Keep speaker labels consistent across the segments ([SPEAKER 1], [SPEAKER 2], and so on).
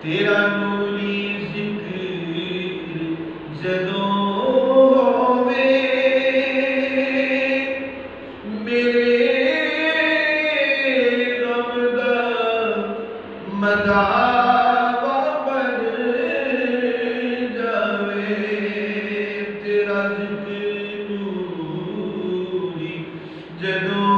[SPEAKER 1] तेरा नूरी जिक्र जदों होवे मेरे गम दा मदावा बन जावे। तेरा जिक्र नूरी जदों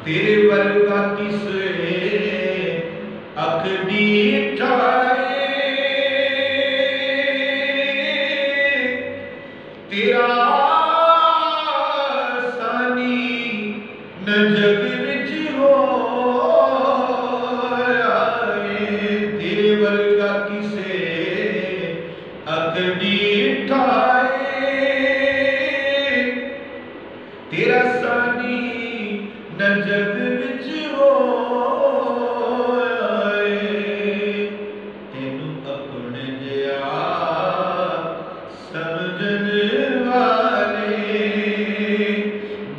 [SPEAKER 1] तेरे वर्गा किसे अखड़ी ठाए तेरा सानी न जग विच होया तेरे वर्गा किसे अखड़ी ठाए तेरा सानी न जग विच होया तेनू अपने जिया समझन वाले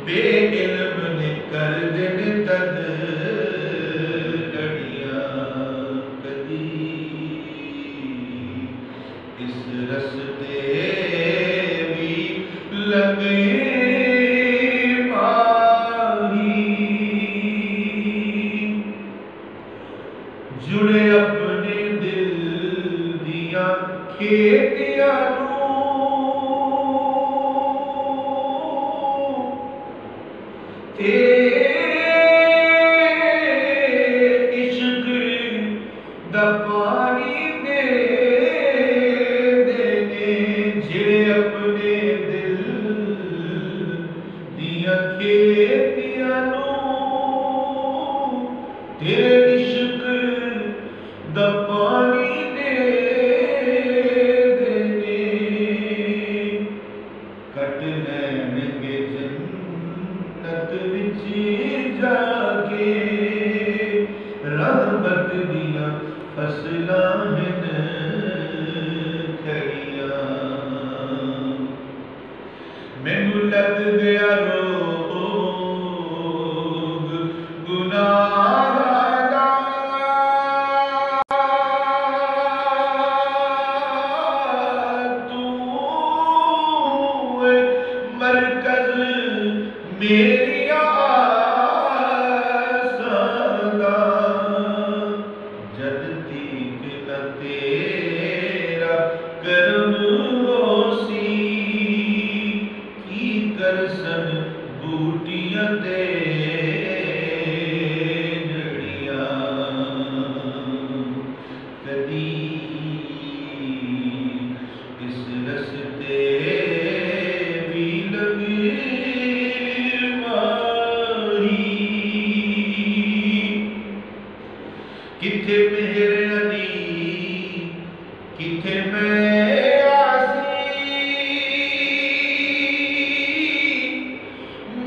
[SPEAKER 1] बेइल्म ने कर दिन तद घड़ियां कदी इस रस्ते भी लगे जुड़े अपने दिल दिया खेतियां इश्क दा पानी दे देने जिड़े अपने दिल दिया खेतियां तेरे इश्क दा पानी दे देने कट लैणगे जन्नत विच जाके रहमत दियां फसलां हन खड़ियां मैनू लग गया रोग गुनाह दा तू मरकज मेरी आसां दा किथे मेहर अली किथे मैं आसी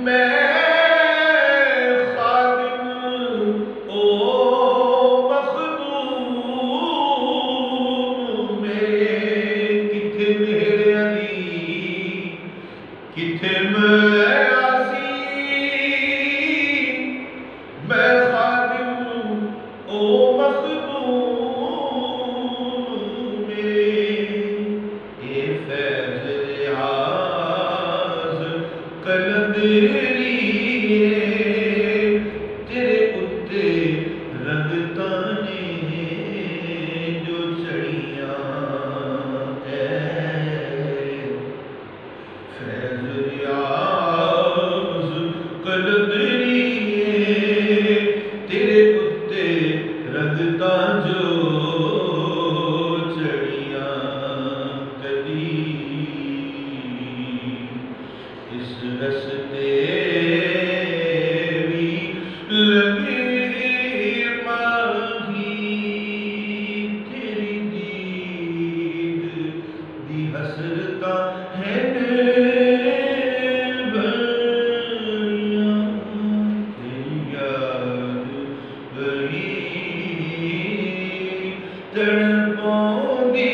[SPEAKER 1] मैं खादिम ओ मखदूम में किथे मेहर अली किथे मैं आसी मैं खादिम ओ मखदूम मेरे ए फैज़ रियाज़ कलंदरी तेरे उत्ते रंगतां ने जो चढ़ियां फैज़ रियाज़ कलंदरी तेरे उत्ते रंगतां जो चढ़ियां कदी इस रस्ते भी लगी माही तेरी दीद दी हसरतां हैं बड़ियां तेरी याद बड़ी तड़पाउंदी